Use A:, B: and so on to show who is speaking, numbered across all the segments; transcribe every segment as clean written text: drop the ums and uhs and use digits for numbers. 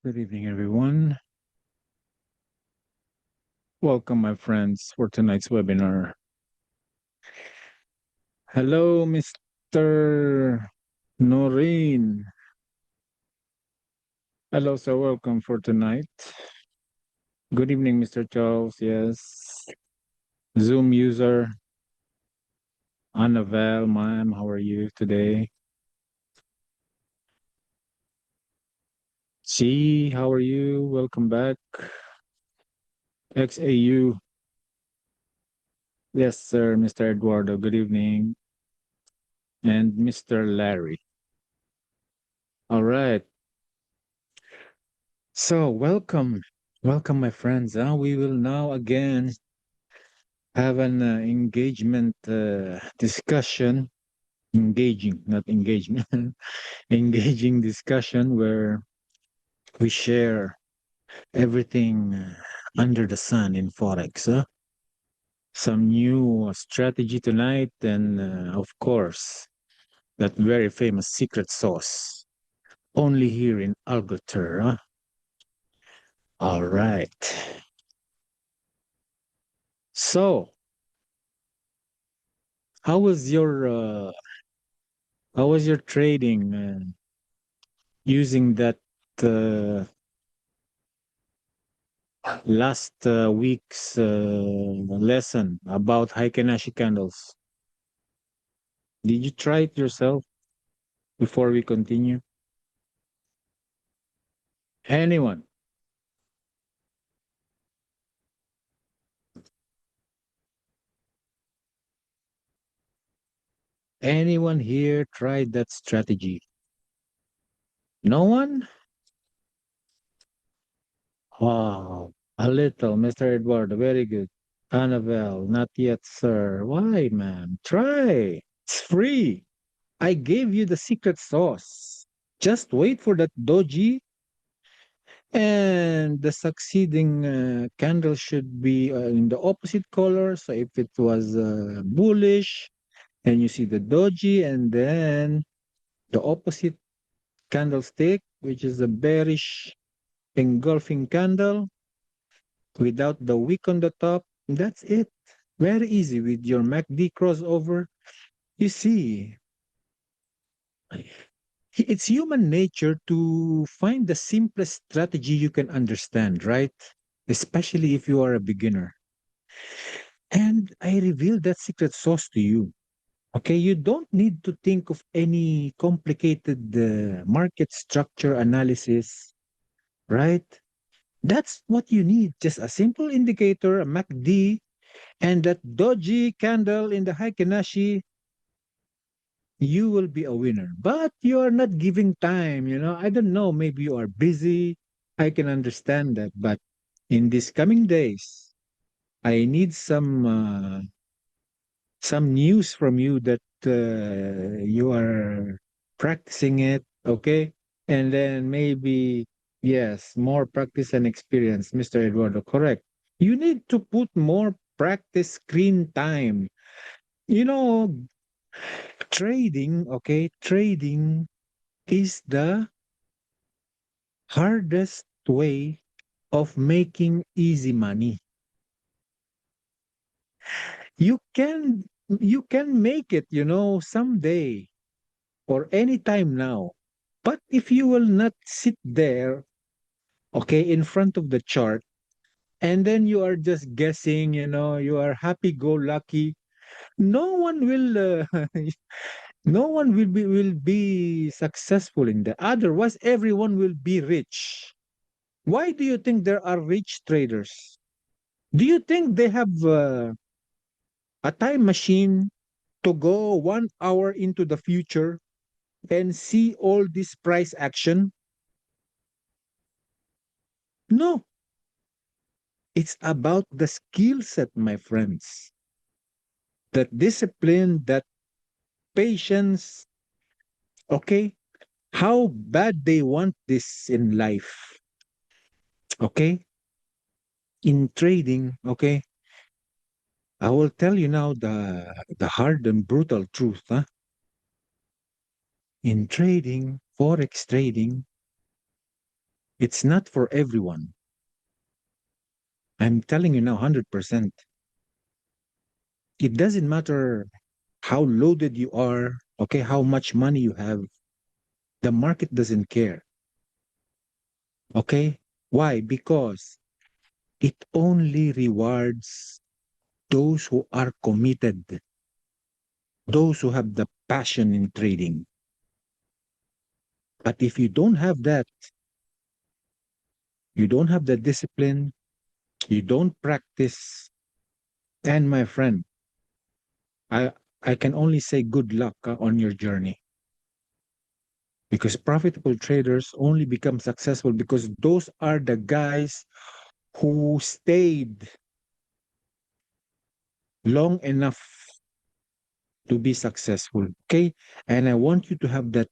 A: Good evening, everyone. Welcome, my friends, for tonight's webinar. Hello, Mr. Noreen. Hello, sir. Welcome for tonight. Good evening, Mr. Charles. Yes. Zoom user. Annabelle, ma'am, how are you today? C, how are you? Welcome back. XAU. Yes, sir, Mr. Eduardo. Good evening. And Mr. Larry. All right. So, welcome. Welcome, my friends. We will now again have an engagement discussion, engaging, not engagement, engaging discussion where we share everything under the sun in Forex. Some new strategy tonight, and of course, that very famous secret sauce, only here in Algoter. All right. So, how was your trading using that uh, last week's lesson about Heikenashi candles? Did you try it yourself before we continue? Anyone? Anyone here tried that strategy? No one? Wow, a little, Mr. Eduardo, very good. Annabelle, not yet, sir. Why, ma'am? Try. It's free. I gave you the secret sauce. Just wait for that doji, and the succeeding candle should be in the opposite color. So if it was bullish, and you see the doji, and then the opposite candlestick, which is a bearish engulfing candle without the wick on the top, that's it. Very easy with your MACD crossover. You see, it's human nature to find the simplest strategy you can understand, right? Especially if you are a beginner. And I revealed that secret sauce to you. Okay, you don't need to think of any complicated market structure analysis, right? That's what you need. Just a simple indicator, a MACD, and that doji candle in the Heikenashi, you will be a winner. But you are not giving time, I don't know, maybe you are busy. I can understand that. But in these coming days, I need some news from you that you are practicing it, okay? And then maybe, yes, more practice and experience, Mr. Eduardo, correct. You need to put more practice screen time. You know, trading, okay? Trading is the hardest way of making easy money. You can you can make it, someday or anytime now. But if you will not sit there, okay, in front of the chart, and then you are just guessing, you are happy go lucky, no one will no one will be successful in that. Otherwise, everyone will be rich. Why do you think there are rich traders? Do you think they have a time machine to go 1 hour into the future and see all this price action? No, it's about the skill set, my friends. That discipline, that patience, okay? How bad they want this in life, okay? In trading, okay? I will tell you now the hard and brutal truth, huh? In trading, forex trading, It's not for everyone. I'm telling you now, 100%. It doesn't matter how loaded you are, okay, how much money you have. The market doesn't care. Okay? Why? Because it only rewards those who are committed, those who have the passion in trading. But if you don't have that, you don't have the discipline, you don't practice, and my friend, I I can only say good luck on your journey, because profitable traders only become successful because those are the guys who stayed long enough to be successful. Okay, and I want you to have that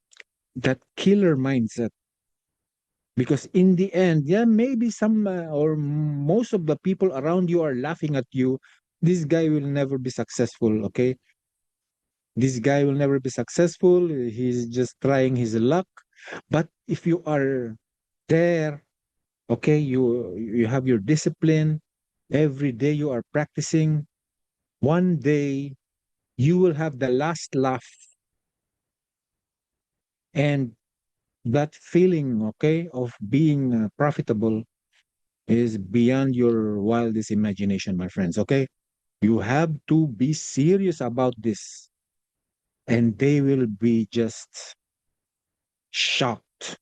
A: killer mindset, because in the end, yeah, maybe some or most of the people around you are laughing at you. This guy will never be successful. Okay, this guy will never be successful. He's just trying his luck. But if you are there, okay, you have your discipline. Every day you are practicing. One day you will have the last laugh, and that feeling, okay, of being profitable is beyond your wildest imagination, my friends. Okay, you have to be serious about this, and they will be just shocked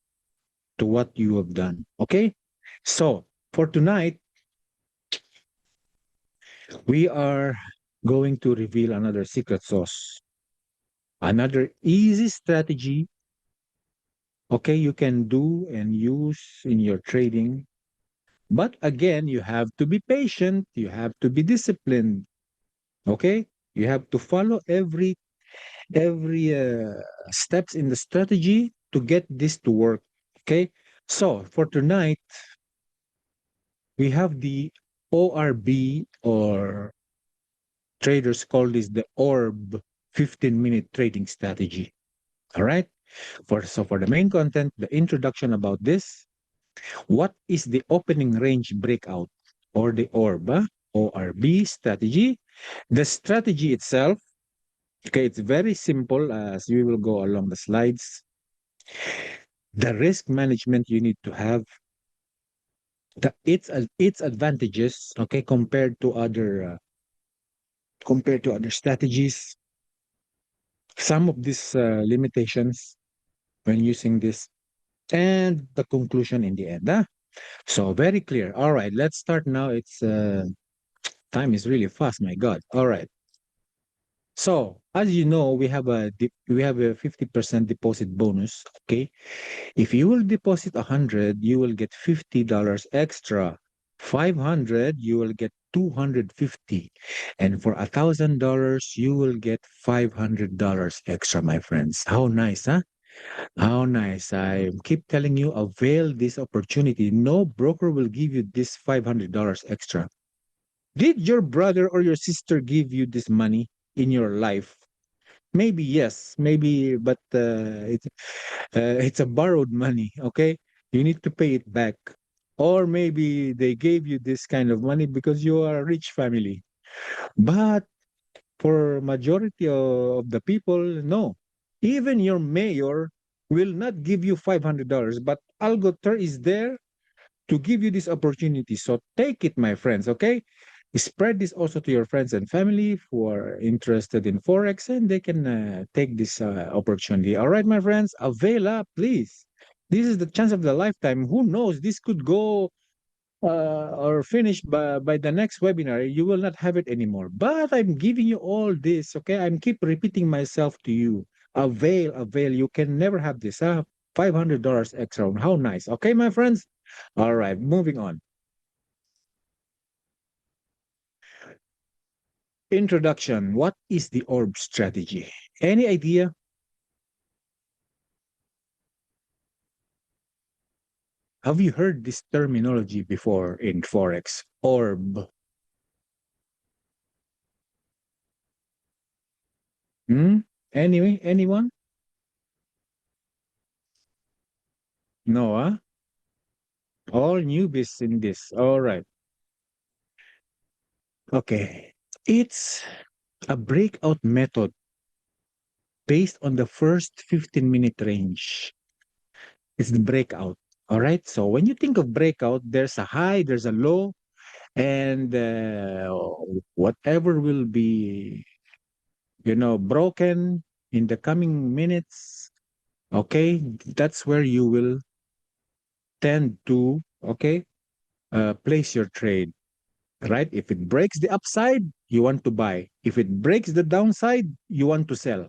A: to what you have done. Okay, so for tonight, we are going to reveal another secret sauce, another easy strategy, okay, you can do and use in your trading. But again, you have to be patient, you have to be disciplined, okay? You have to follow every steps in the strategy to get this to work, okay? So, for tonight, we have the ORB, or traders call this the ORB 15-minute trading strategy. All right? For the main content, the introduction about this, what is the opening range breakout, or the ORB, ORB strategy? The strategy itself, okay, it's very simple as we will go along the slides. The risk management you need to have, its advantages, okay, compared to other strategies. Some of these limitations when using this, and the conclusion in the end. So very clear. All right, let's start now. It's time is really fast. My God. All right. So as you know, we have a 50% deposit bonus. Okay, if you will deposit 100, you will get $50 extra. 500, you will get 250, and for $1,000, you will get $500 extra, my friends. How nice, huh? How nice. I keep telling you, avail this opportunity. No broker will give you this $500 extra. Did your brother or your sister give you this money in your life? Maybe yes, maybe, but it's a borrowed money, okay? You need to pay it back. Or maybe they gave you this kind of money because you are a rich family. But for majority of the people, no. Even your mayor will not give you $500, but Algoter is there to give you this opportunity. So take it, my friends, okay? Spread this also to your friends and family who are interested in Forex, and they can take this opportunity. All right, my friends, avail up, please. This is the chance of the lifetime. Who knows? This could go or finish by the next webinar. You will not have it anymore. But I'm giving you all this, okay? I'm keep repeating myself to you. Avail, avail. You can never have this. $500 extra. How nice. Okay, my friends? All right, moving on. Introduction. What is the ORB strategy? Any idea? Have you heard this terminology before in Forex? ORB. Hmm? Anyway, anyone? No, huh? All newbies in this. All right. Okay. It's a breakout method based on the first 15-minute range. It's the breakout. All right. So when you think of breakout, there's a high, there's a low, and whatever will be, broken in the coming minutes. Okay. That's where you will tend to, okay, place your trade, right? If it breaks the upside, you want to buy. If it breaks the downside, you want to sell.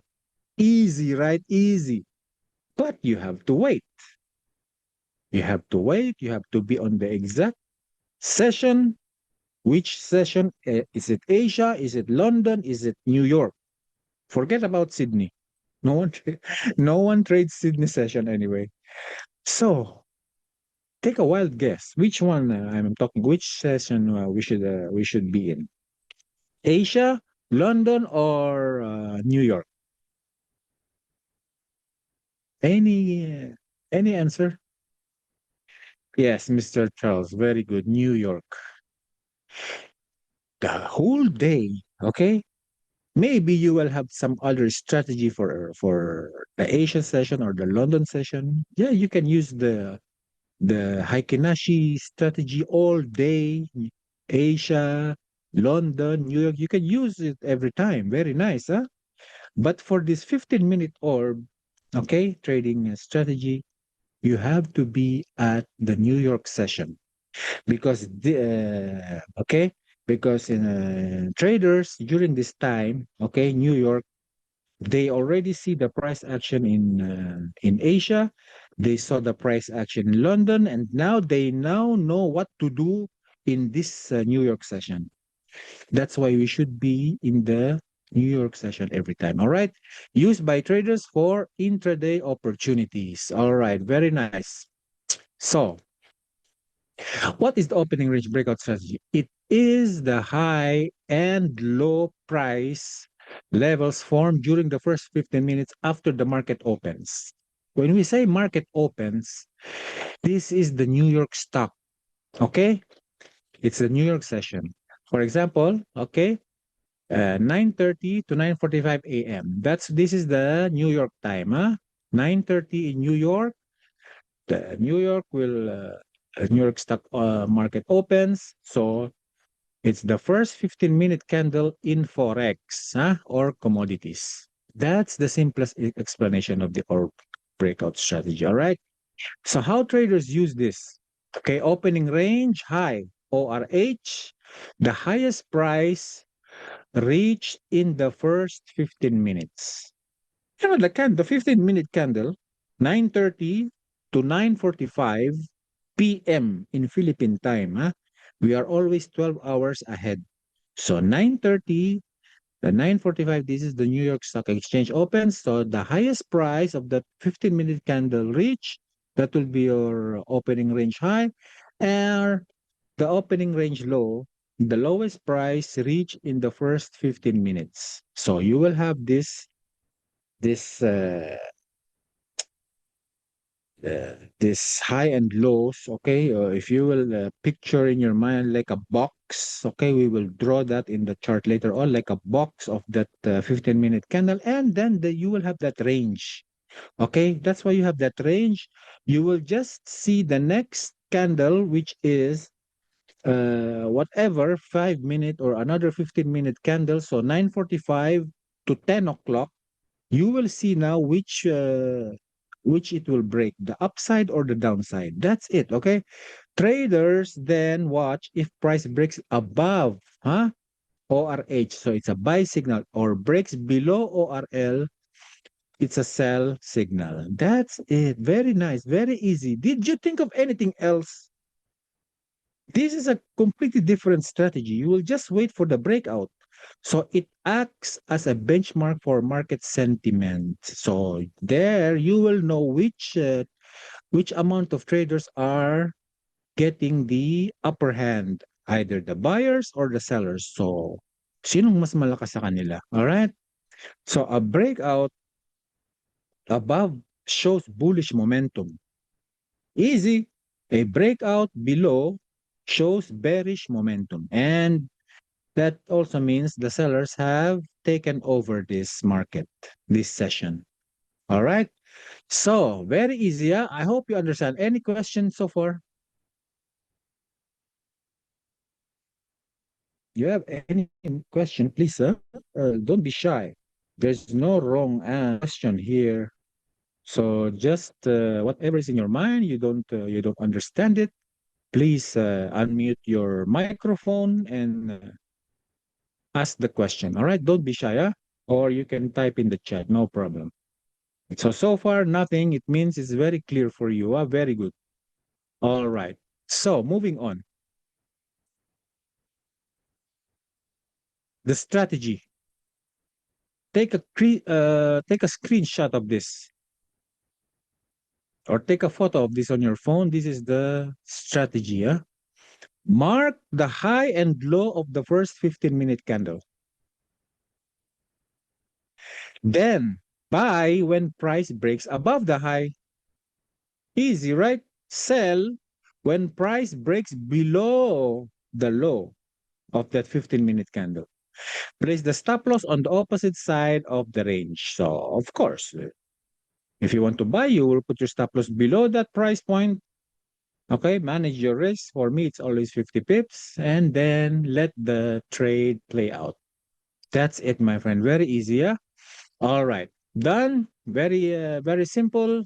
A: Easy, right? Easy. But you have to wait. You have to wait. You have to be on the exact session. Which session? Is it Asia? Is it London? Is it New York? Forget about Sydney. No one, no one trades Sydney session anyway. So take a wild guess. Which one I'm talking? Which session we should be in? Asia, London, or New York? Any answer? Yes, Mr. Charles. Very good. New York. The whole day. Okay. Maybe you will have some other strategy for the Asia session or the London session. Yeah, you can use the Haikinashi strategy all day. Asia, London, New York. You can use it every time. Very nice, huh? But for this 15-minute orb, okay, trading strategy, you have to be at the New York session because okay, because traders during this time, okay, New York, they already see the price action in Asia. They saw the price action in London, and now they know what to do in this New York session. That's why we should be in the New York session every time. All right. Used by traders for intraday opportunities. All right. Very nice. So, what is the opening range breakout strategy? It is the high and low price levels formed during the first 15 minutes after the market opens. When we say market opens, this is the New York stock. Okay. It's a New York session. For example, okay, 9:30 to 9:45 a.m. This is the New York time, huh? 9:30 in New York. The New York stock market opens. So it's the first 15-minute candle in forex, huh? Or commodities. That's the simplest explanation of the or breakout strategy. All right. So how traders use this? Okay, opening range high ORH, the highest price reached in the first 15 minutes. The 15-minute candle, 9:30 to 9:45 p.m. in Philippine time. Huh? We are always 12 hours ahead. So 9:30 to 9:45, this is the New York Stock Exchange opens. So the highest price of the 15-minute candle reach, that will be your opening range high. And the opening range low, the lowest price reached in the first 15 minutes. So you will have this high and lows. Okay, if you will picture in your mind like a box. Okay, we will draw that in the chart later on, like a box of that 15-minute candle, and then you will have that range. Okay, that's why you have that range. You will just see the next candle, which is whatever 5-minute or another 15-minute candle, so 9:45 to 10 o'clock, you will see now which it will break, the upside or the downside. That's it. Okay, traders then watch if price breaks above, huh, ORH, so it's a buy signal, or breaks below ORL, it's a sell signal. That's it. Very nice, very easy. Did you think of anything else? This is a completely different strategy. You will just wait for the breakout. So it acts as a benchmark for market sentiment. So there you will know which amount of traders are getting the upper hand, either the buyers or the sellers. So sinong mas malakas sa kanila? All right? So a breakout above shows bullish momentum. Easy. A breakout below shows bearish momentum. And that also means the sellers have taken over this market, this session. All right. So very easy. Yeah? I hope you understand. Any questions so far? You have any question, please, sir? Don't be shy. There's no wrong question here. So just whatever is in your mind, you don't understand it. Please unmute your microphone and ask the question. All right, don't be shy, huh? Or you can type in the chat, no problem. So far nothing. It means it's very clear for you. Very good. All right. So moving on. The strategy. Take a screenshot of this or take a photo of this on your phone. This is the strategy. Huh? Mark the high and low of the first 15-minute candle. Then buy when price breaks above the high. Easy, right? Sell when price breaks below the low of that 15-minute candle. Place the stop loss on the opposite side of the range. So, of course, if you want to buy, you will put your stop loss below that price point. Okay, manage your risk. For me, it's always 50 pips, and then let the trade play out. That's it, my friend. Very easy, yeah? All right. Done. Very simple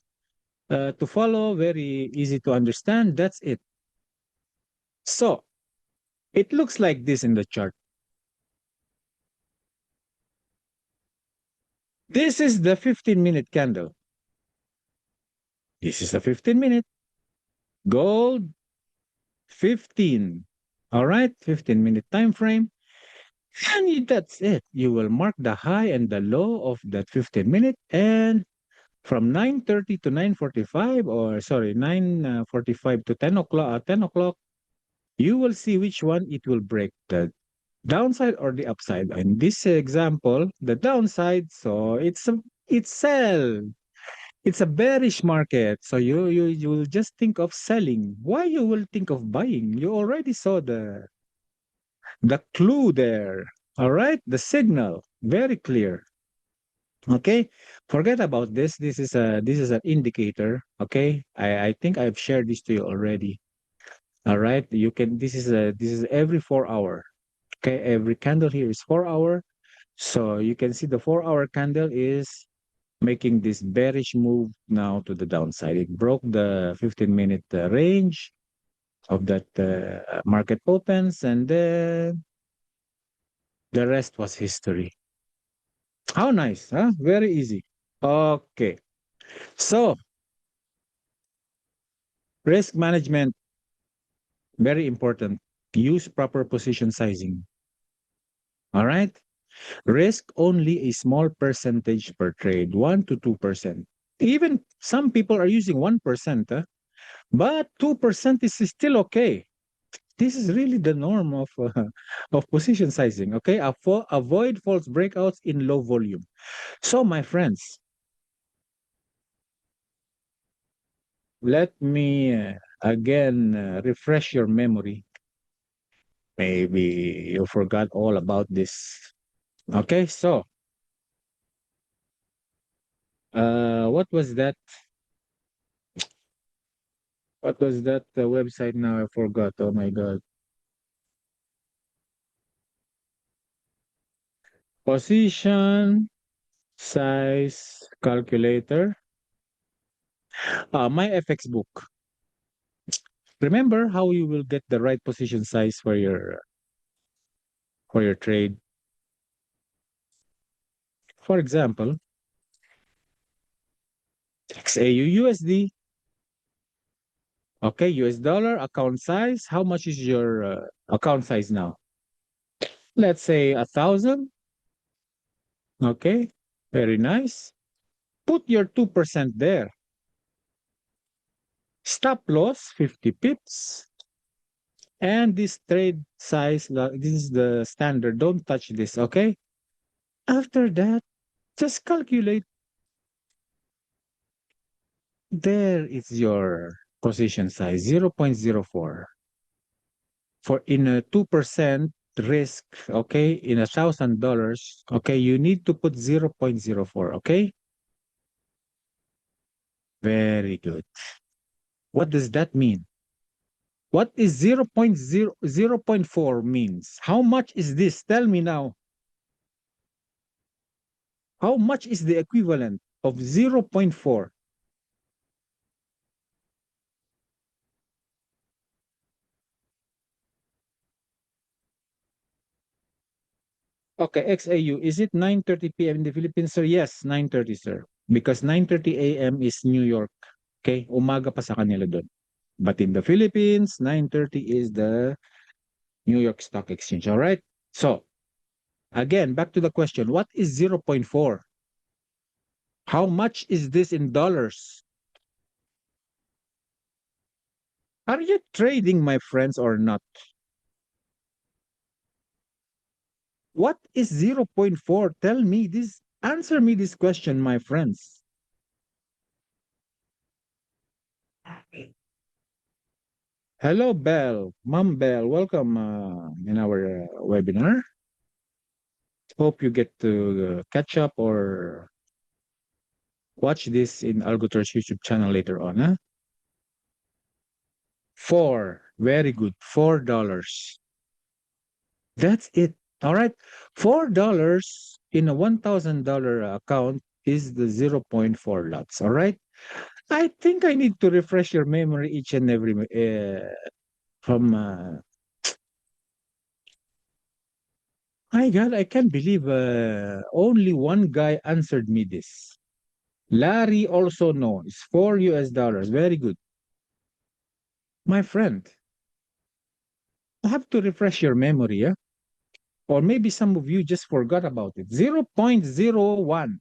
A: to follow, very easy to understand. That's it. So, it looks like this in the chart. This is the 15-minute candle. This is a 15-minute. Gold, 15. All right, 15-minute time frame. And that's it. You will mark the high and the low of that 15-minute. And from 9:30 to 9:45, or sorry, 9:45 to 10 o'clock, you will see which one it will break, the downside or the upside. In this example, the downside, so it's sell. It's a bearish market. So you will just think of selling. Why you will think of buying? You already saw the clue there. All right? The signal. Very clear. Okay? Forget about this. This is an indicator. Okay? I think I've shared this to you already. All right? You can this is every 4 hour. Okay, every candle here is 4 hour. So you can see the 4 hour candle is making this bearish move now to the downside. It broke the 15-minute range of that market opens, and then the rest was history. How nice, huh? Very easy. Okay. So risk management, very important. Use proper position sizing. All right. Risk only a small percentage per trade, 1 to 2%. Even some people are using 1%, but 2% is still okay. This is really the norm of of position sizing. Okay, avoid false breakouts in low volume. So, my friends, let me again refresh your memory. Maybe you forgot all about this. Okay, so what was that? What was that website now? I forgot. Oh my God. Position size calculator. My FX book. Remember how you will get the right position size for your trade. For example, XAU USD. Okay, US dollar account size. How much is your account size now? Let's say 1,000. Okay, very nice. Put your 2% there. Stop loss 50 pips. And this trade size, this is the standard. Don't touch this, okay? After that, just calculate. There is your position size, 0.04. For in a 2% risk, okay, in $1,000, okay, you need to put 0.04, okay? Very good. What does that mean? What is 0.4 means? How much is this? Tell me now. How much is the equivalent of 0.4? Okay, XAU, is it 9:30 p.m. in the Philippines, sir? Yes, 9:30, sir. Because 9:30 a.m. is New York. Okay, umaga pa sa kanila doon. But in the Philippines, 9:30 is the New York Stock Exchange. All right? So, again, back to the question. What is 0.4? How much is this in dollars? Are you trading, my friends, or not? What is 0.4? Tell me this. Answer me this question, my friends. Hello, Bell. Mom Bell, welcome in our webinar. Hope you get to catch up or watch this in Algoter's YouTube channel later on. Huh? Very good. $4. That's it. All right. $4 in a $1,000 account is the 0.4 lots. All right. I think I need to refresh your memory each and every from my God, I can't believe only one guy answered me this. Larry also knows $4. Very good. My friend, I have to refresh your memory, yeah? Or maybe some of you just forgot about it. 0.01.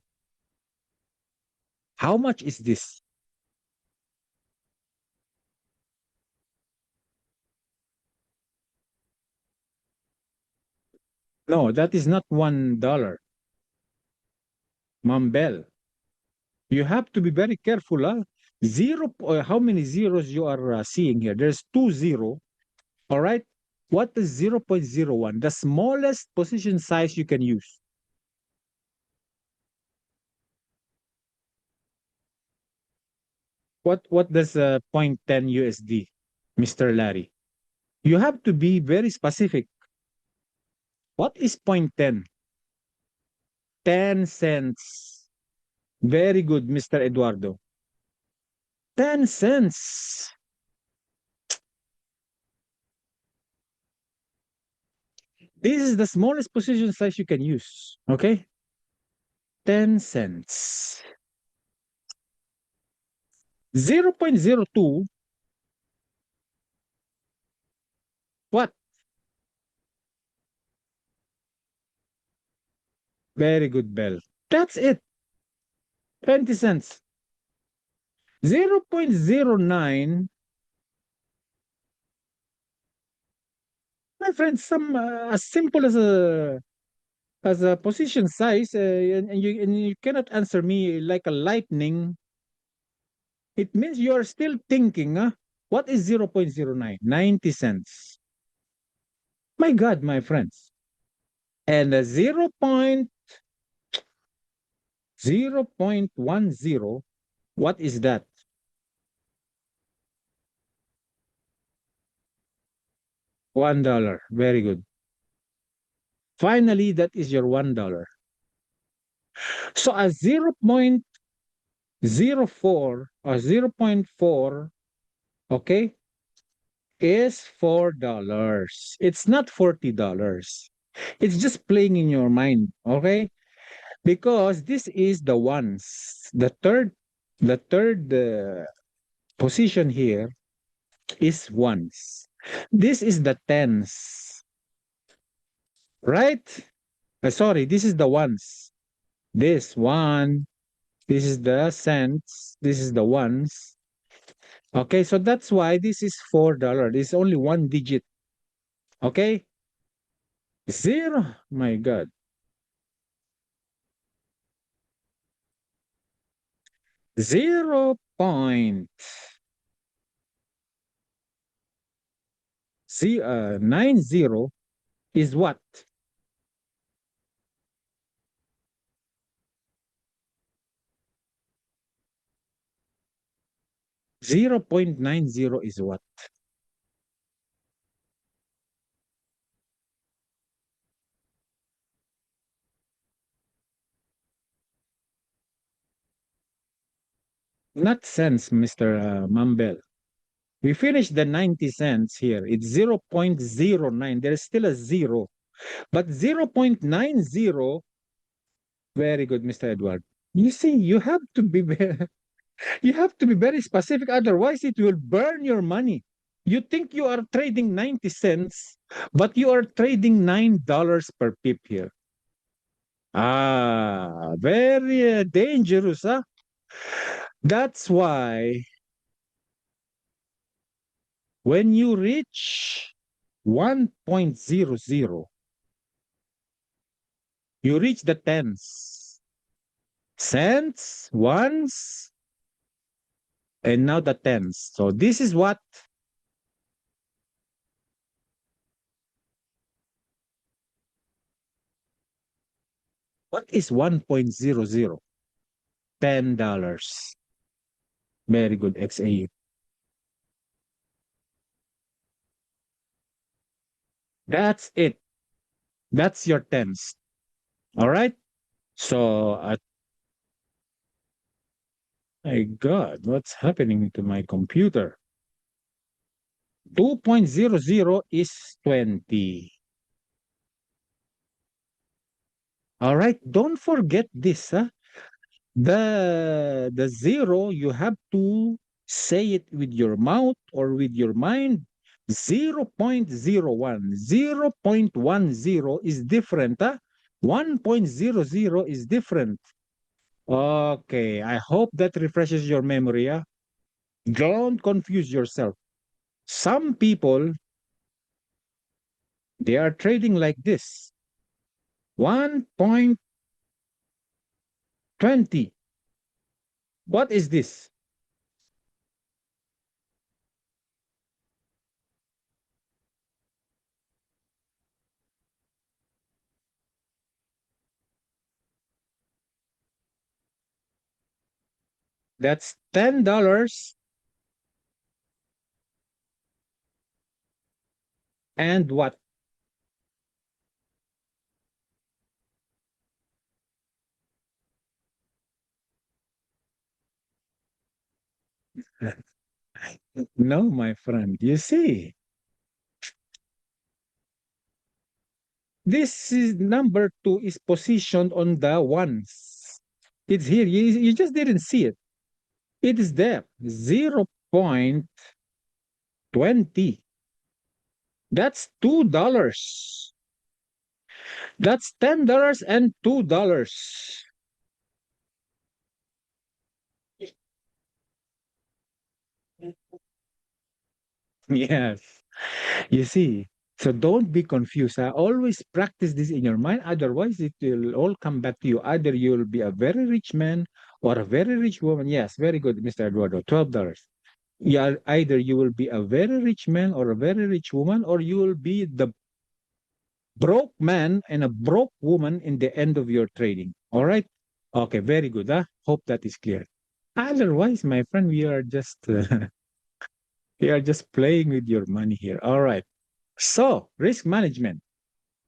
A: How much is this? No, that is not $1. Mambel, you have to be very careful. Huh? How many zeros you are seeing here? There's 2 0. All right. What is 0.01? The smallest position size you can use. What does point 10 USD, Mr. Larry? You have to be very specific. What is point 10? 10 cents. Very good, Mr. Eduardo. 10 cents. This is the smallest position size you can use. Okay? 10 cents. 0.02. What? Very good, Bell. That's it. 20 cents. 0.09. My friend, some as simple as a position size, and you cannot answer me like a lightning. It means you are still thinking, huh? What is 0.09? 90 cents. My God, my friends. And 0.10, what is that? $1. Very good. Finally, that is your $1. So a 0.04 or zero point 0.4, okay, is $4. It's not $40. It's just playing in your mind, okay? Because this is the ones. The third position here is ones. This is the tens, right? Sorry, this is the ones. This one, this is the cents, this is the ones. Okay, so that's why this is $4. This is only one digit. Okay? Zero. My God. 0. See, 90 is what? 0.90 is what? Not cents, Mr. Mambel. We finished the 90 cents here. It's 0.09. There's still a zero. But 0.90, very good, Mr. Edward. You see, you have to be you have to be very specific, otherwise it will burn your money. You think you are trading 90 cents, but you are trading $9 per pip here. Ah, very dangerous, huh? That's why when you reach 1.00, you reach the tens, cents, ones, and now the tens. So this is what is 1.00? $10. Very good, XAU. That's it. That's your tens. All right. So, my God, what's happening to my computer? 2.00 is 20. All right. Don't forget this. Huh? The zero, you have to say it with your mouth or with your mind. 0.01. 0.10 is different. Huh? 1.00 is different. Okay, I hope that refreshes your memory. Yeah? Don't confuse yourself. Some people, they are trading like this. 1.20. What is this? That's $10 and what? No, my friend. You see, this is number two is positioned on the ones. It's here. You just didn't see it. It is there. 0.20. That's $2. That's $10 and $2. Yes. You see, so don't be confused. Always practice this in your mind. Otherwise, it will all come back to you. Either you'll be a very rich man or a very rich woman. Yes, very good, Mr. Eduardo. $12. Yeah, either you will be a very rich man or a very rich woman, or you will be the broke man and a broke woman in the end of your trading. All right. Okay, very good. Hope that is clear. Otherwise, my friend, we are just we are just playing with your money here. All right. So, risk management.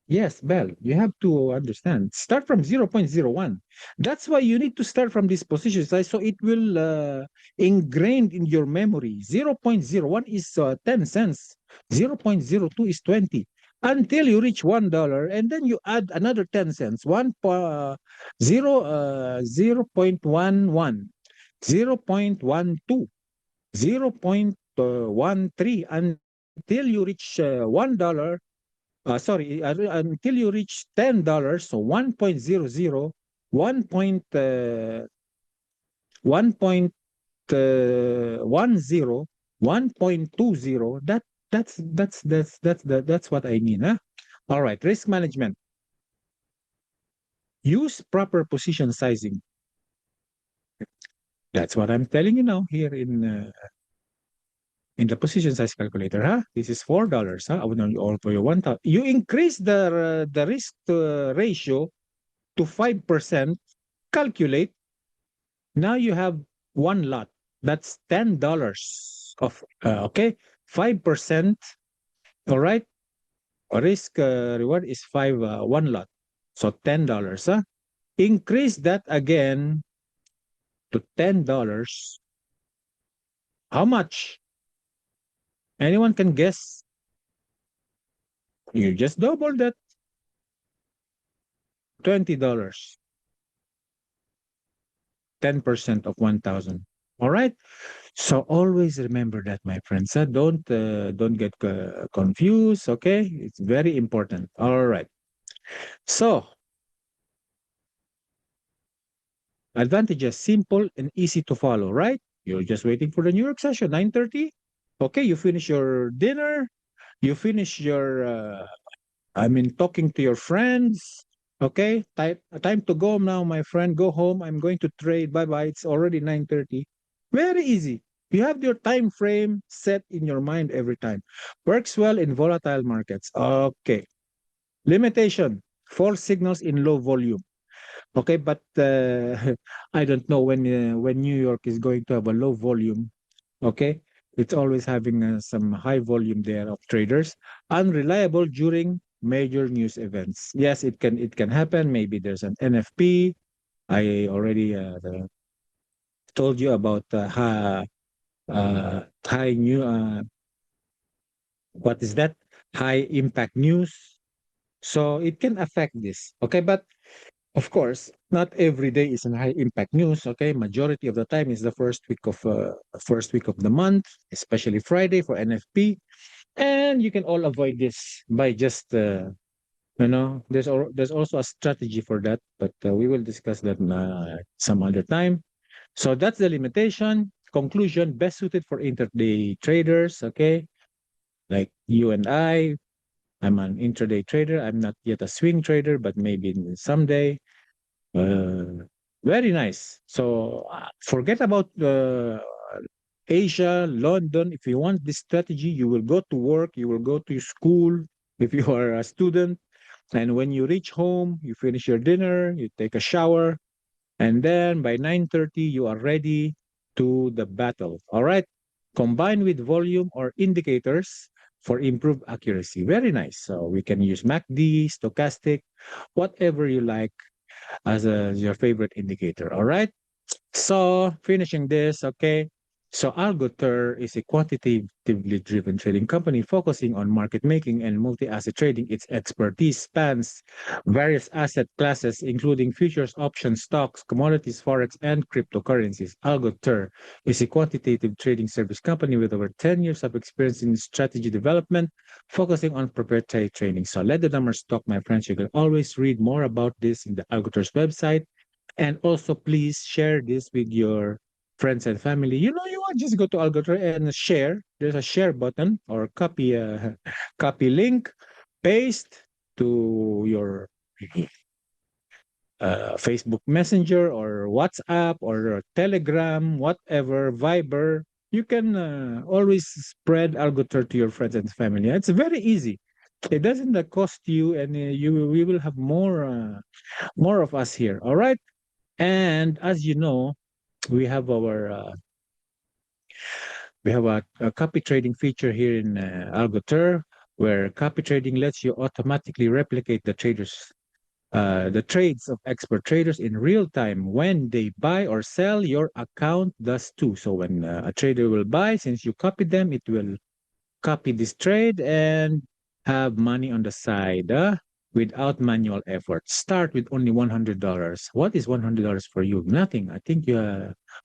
A: Yes, Bell, you have to understand. Start from 0.01. That's why you need to start from this position size so it will ingrained in your memory. 0.01 is 10 cents. 0.02 is 20. Until you reach $1, and then you add another 10 cents. 0.11, 0.12, 0.13 until you reach $1. Sorry, until you reach $10, so 1.00, 1.10, 1.20. That's what I mean. Huh? All right, risk management. Use proper position sizing. That's what I'm telling you now here in in the position size calculator, huh? This is $4, huh? I will only all for you 1,000. You increase the risk ratio to 5%, calculate. Now you have one lot. That's $10 of, okay, 5%. All right. Risk reward is one lot. So $10, huh? Increase that again to $10. How much? Anyone can guess. You just double that, $20. 10% of 1,000. All right. So always remember that, my friends. Don't get confused. Okay, it's very important. All right. So advantages: simple and easy to follow. Right. You're just waiting for the New York session, 9:30. Okay, you finish your dinner. You finish your. Talking to your friends. Okay, time to go now, my friend. Go home. I'm going to trade. Bye bye. It's already 9:30. Very easy. You have your time frame set in your mind every time. Works well in volatile markets. Okay. Limitation: false signals in low volume. Okay, but I don't know when New York is going to have a low volume. Okay, it's always having some high volume there of traders. Unreliable during major news events. Yes, it can happen. Maybe there's an NFP. I already told you about high new what is that, high impact news, so it can affect this. Okay, but of course not every day is an high impact news. Okay, majority of the time is the first week of the month, especially Friday for NFP. And you can all avoid this by just there's also a strategy for that, but we will discuss that some other time. So that's the limitation. Conclusion: best suited for intraday traders. Okay, like you and I'm an intraday trader. I'm not yet a swing trader, but maybe someday. Uh, Very nice. So forget about Asia, London. If you want this strategy, you will go to work, you will go to school if you are a student. And when you reach home, you finish your dinner, you take a shower, and then by 9:30, you are ready to the battle. All right. Combined with volume or indicators for improved accuracy. Very nice. So we can use MACD, stochastic, whatever you like as your favorite indicator. All right. So finishing this, okay. So Algoter is a quantitatively driven trading company focusing on market making and multi-asset trading. Its expertise spans various asset classes, including futures, options, stocks, commodities, forex, and cryptocurrencies. Algoter is a quantitative trading service company with over 10 years of experience in strategy development, focusing on proprietary trading. So let the numbers talk, my friends. You can always read more about this in the Algoter's website. And also, please share this with your friends and family. You want just go to Algotra and share. There's a share button or copy copy link, paste to your Facebook Messenger or WhatsApp or Telegram, whatever, Viber. You can always spread Algotra to your friends and family. It's very easy. It doesn't cost you, and we will have more of us here. All right. And as you know, we have a copy trading feature here in Algoter, where copy trading lets you automatically replicate the trades of expert traders in real time. When they buy or sell, your account does too. So when a trader will buy, since you copied them, it will copy this trade and have money on the side without manual effort. Start with only $100. What is $100 for you? Nothing. I think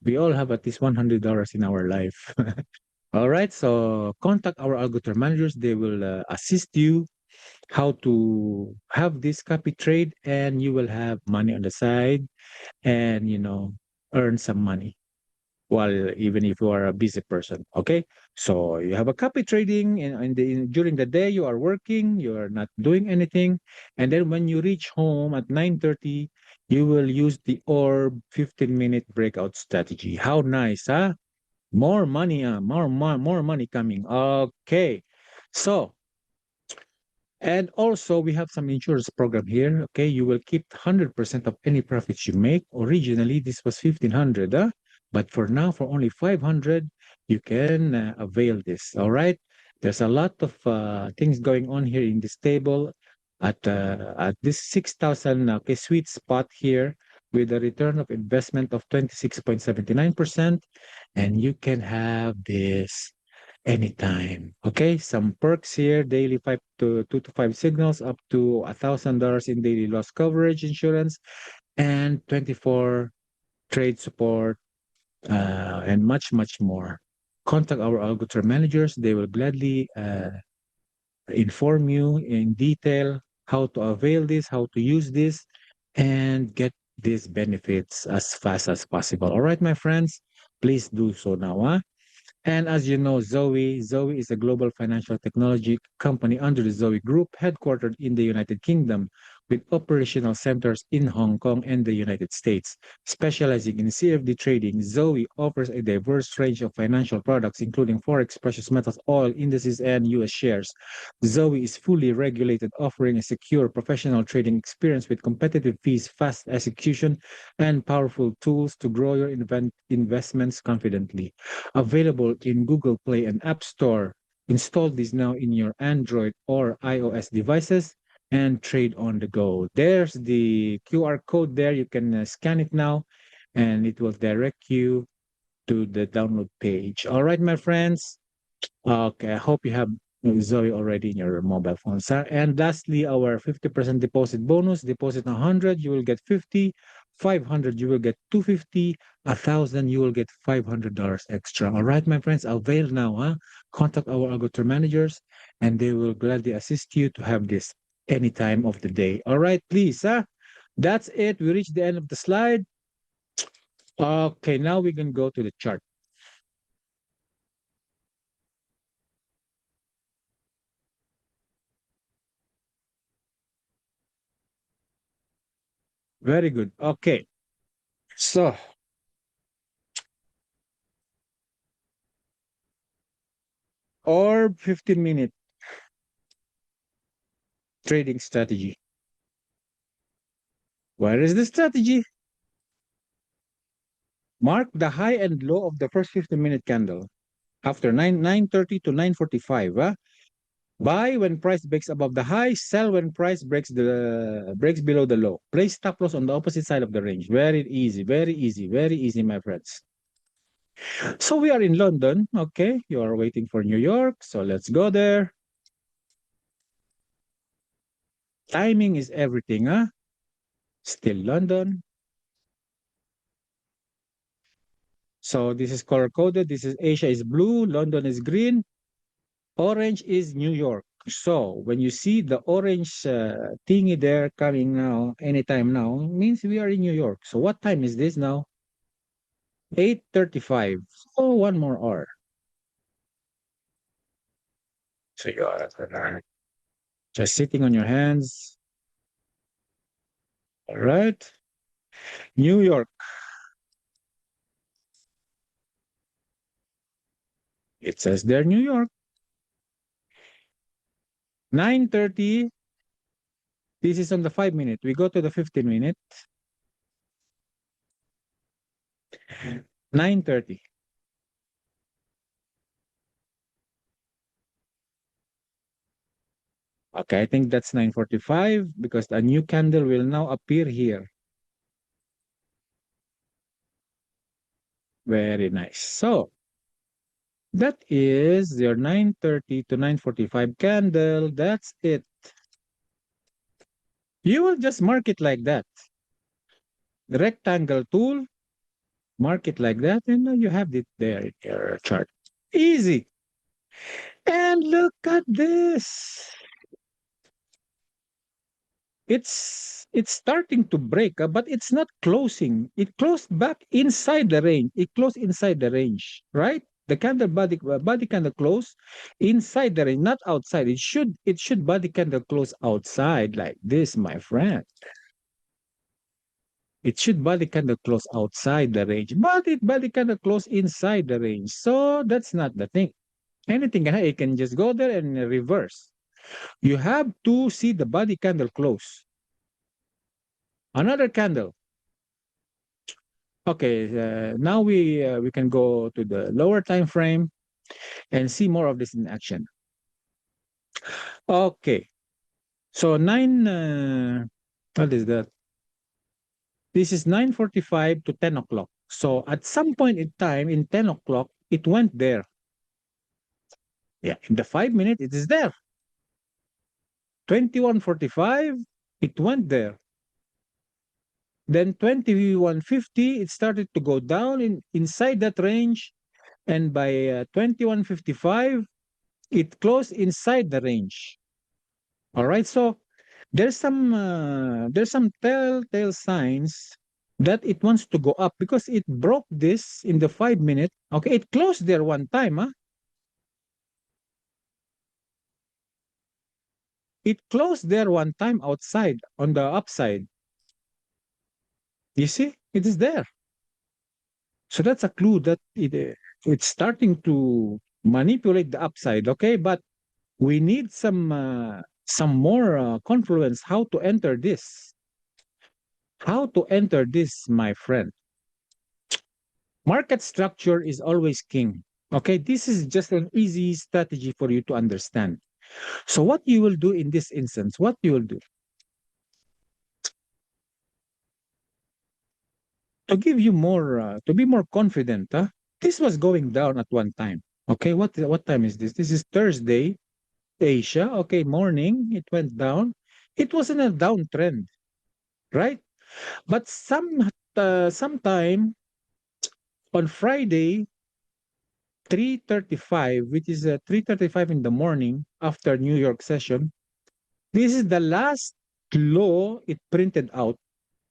A: we all have at least $100 in our life. All right. So contact our Algoter managers. They will assist you how to have this copy trade, and you will have money on the side and earn some money while even if you are a busy person. Okay, so you have a copy trading during the day you are working, you are not doing anything, and then when you reach home at 9:30, you will use the orb 15-minute breakout strategy. How nice, huh? More money, more money coming. Okay. So, and also we have some insurance program here. Okay, you will keep 100% of any profits you make. Originally, this was 1,500, but for now, for only 500, you can avail this. All right. There's a lot of things going on here in this table at this 6,000 okay, sweet spot here with a return of investment of 26.79%, and you can have this anytime. Okay, some perks here: daily 2 to 5 signals, up to $1,000 in daily loss coverage insurance, and 24 trade support, and much more. Contact our Algoter managers; they will gladly inform you in detail how to avail this, how to use this, and get these benefits as fast as possible. All right, my friends, please do so now. Huh? And as you know, Zoe is a global financial technology company under the Zoe Group, headquartered in the United Kingdom, with operational centers in Hong Kong and the United States. Specializing in CFD trading, Zoe offers a diverse range of financial products, including forex, precious metals, oil, indices, and U.S. shares. Zoe is fully regulated, offering a secure professional trading experience with competitive fees, fast execution, and powerful tools to grow your investments confidently. Available in Google Play and App Store. Install this now in your Android or iOS devices and trade on the go. There's the QR code there. You can scan it now and it will direct you to the download page. All right, my friends. Okay, I hope you have Zoe already in your mobile phone. And lastly, our 50% deposit bonus. Deposit 100, you will get 50. 500, you will get 250. 1,000, you will get $500 extra. All right, my friends, avail now. Huh? Contact our Algoter managers, and they will gladly assist you to have this any time of the day. All right, please. Huh? That's it. We reached the end of the slide. Okay, now we can go to the chart. Very good. Okay. So or 15-minute trading strategy. Where is the strategy? Mark the high and low of the first 15-minute candle after 9:30 to 9:45. Buy when price breaks above the high, sell when price breaks below the low. Place stop loss on the opposite side of the range. Very easy, very easy, very easy, my friends. So we are in London. Okay, you are waiting for New York. So let's go there. Timing is everything, huh? Still London. So this is color coded. This is Asia is blue, London is green, orange is New York. So when you see the orange thingy there coming now, anytime now, means we are in New York. So what time is this now? 8:35. So one more hour. So you are just sitting on your hands. All right. New York. It says there New York. 9:30. This is on the 5 minute. We go to the 15 minute. 9:30. Okay, I think that's 9:45 because a new candle will now appear here. Very nice. So that is your 9:30 to 9:45 candle. That's it. You will just mark it like that. The rectangle tool, mark it like that, and now you have it there in your chart. Easy. And look at this. It's starting to break, but it's not closing. It closed back inside the range. It closed inside the range, right? The candle body candle close inside the range, not outside. It should body candle close outside like this, my friend. It should body candle close outside the range, but it body candle close inside the range. So that's not the thing. Anything can happen. It can just go there and reverse. You have to see the body candle close. Another candle. Okay, now we can go to the lower time frame and see more of this in action. Okay, so what is that? This is 9:45 to 10 o'clock. So at some point in time, in 10 o'clock, it went there. Yeah, in the 5 minute, it is there. 21:45, it went there. Then 21:50, it started to go down inside that range. And by 21:55, it closed inside the range. All right, so there's some telltale signs that it wants to go up because it broke this in the 5 minute. Okay, it closed there one time, huh? It closed there one time outside on the upside. You see, it is there. So that's a clue that it's starting to manipulate the upside. Okay, but we need some more confluence how to enter this. How to enter this, my friend? Market structure is always king. Okay, this is just an easy strategy for you to understand. So what you will do in this instance, what you will do to give you more, to be more confident, huh? This was going down at one time. Okay, what time is this? This is Thursday, Asia. Okay, morning, it went down. It was in a downtrend, right? But sometime on Friday, 3:35, which is 3:35 in the morning after New York session, this is the last low it printed out,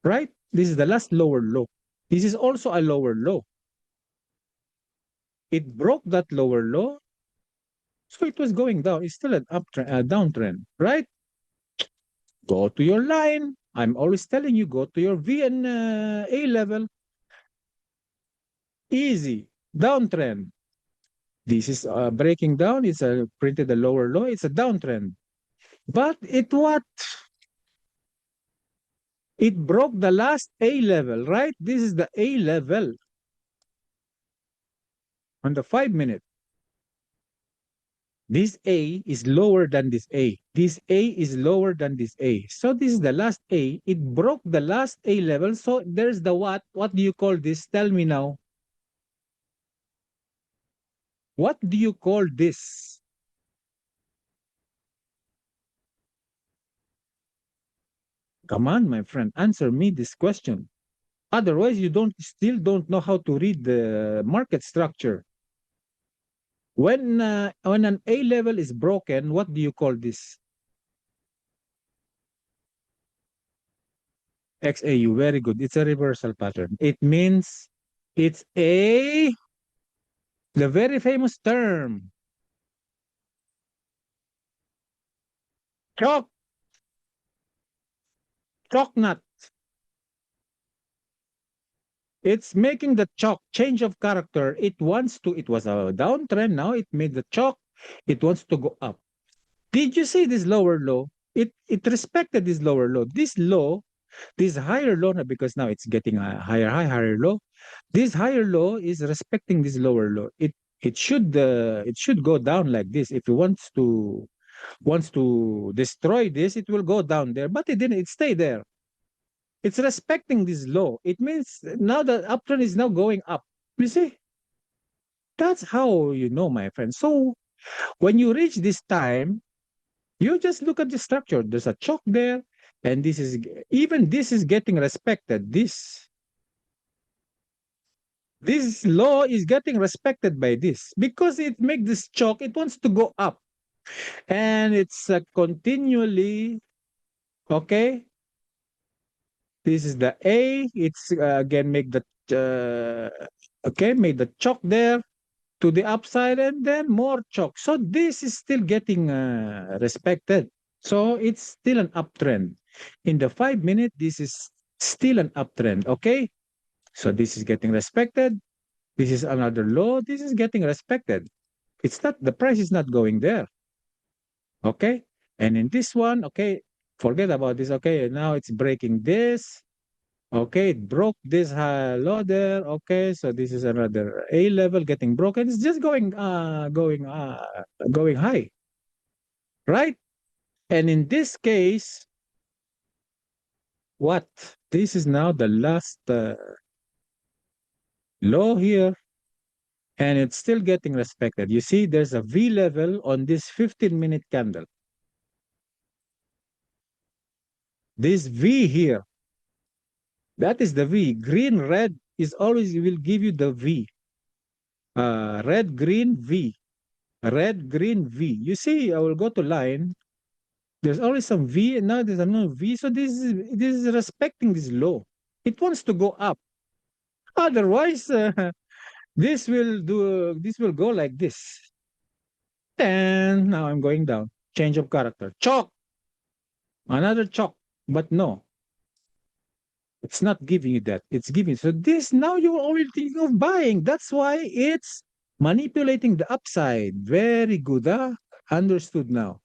A: right? This is the last lower low. This is also a lower low. It broke that lower low, so it was going down. It's still an downtrend, right? Go to your line. I'm always telling you, go to your V and A level. Easy, downtrend. This is breaking down. It's printed a lower low. It's a downtrend. But it broke the last A level, right? This is the A level on the 5 minute. This A is lower than this A. This A is lower than this A. So this is the last A. It broke the last A level. So there's the what? What do you call this? Tell me now. What do you call this? Come on, my friend, answer me this question. Otherwise, you still don't know how to read the market structure. When an A level is broken, what do you call this? XAU, very good. It's a reversal pattern. It means it's the very famous term, chalk, chalk nut. It's making the chalk change of character. It was a downtrend. Now it made the chalk. It wants to go up. Did you see this lower low? It respected this lower low. This low, this higher low, because now it's getting a higher high, higher low. This higher low is respecting this lower low. It should go down like this. If it wants to destroy this, it will go down there. But it didn't. It stayed there. It's respecting this low. It means now the uptrend is now going up. You see? That's how you know, my friend. So when you reach this time, you just look at the structure. There's a chalk there, and this is getting respected. This law is getting respected by this because it makes this chalk. It wants to go up, and it's continually okay. This is the A. It's again make the make the chalk there to the upside, and then more chalk. So this is still getting respected. So it's still an uptrend. In the 5 minute, this is Still an uptrend, okay? So this is getting respected. This is another low. This is getting respected. It's not, the price is not going there, okay? And in this one, okay, forget about this, okay? Now it's breaking this. Okay, it broke this low there. Okay, so this is another A level getting broken. It's just going high, right? And in this case, what? This is now the last low here, and it's still getting respected. You see, there's a V level on this 15-minute candle. This V here, that is the V. Green, red is always will give you the V. Red, green, V. Red, green, V. You see, I will go to line. There's always some V, and now there's another V. So this is respecting this low. It wants to go up. Otherwise, this will go like this. And now I'm going down. Change of character. Chalk. Another chalk. But no, it's not giving you that. It's giving. So this now you're already thinking of buying. That's why it's manipulating the upside. Very good. Huh? Understood now.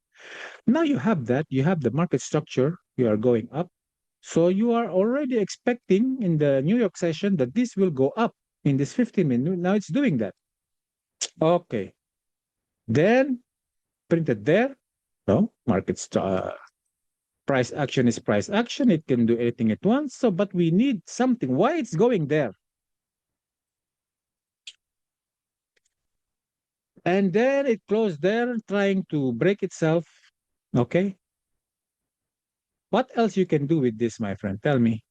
A: Now you have that. You have the market structure. You are going up. So you are already expecting in the New York session that this will go up in this 15 minutes. Now it's doing that. Okay. Then printed there. No, price action is price action. It can do anything at once. So, but we need something. Why it's going there? And then it closed there, trying to break itself. Okay. What else you can do with this, my friend? Tell me.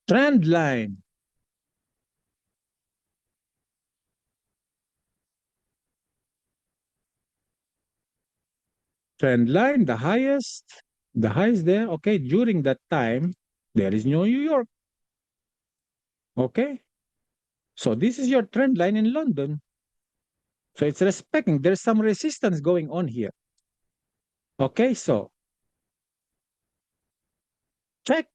A: Trend line. Trend line, the highest there. Okay. During that time, there is no New York. Okay. So this is your trend line in London. So it's respecting. There's some resistance going on here. Okay. So check.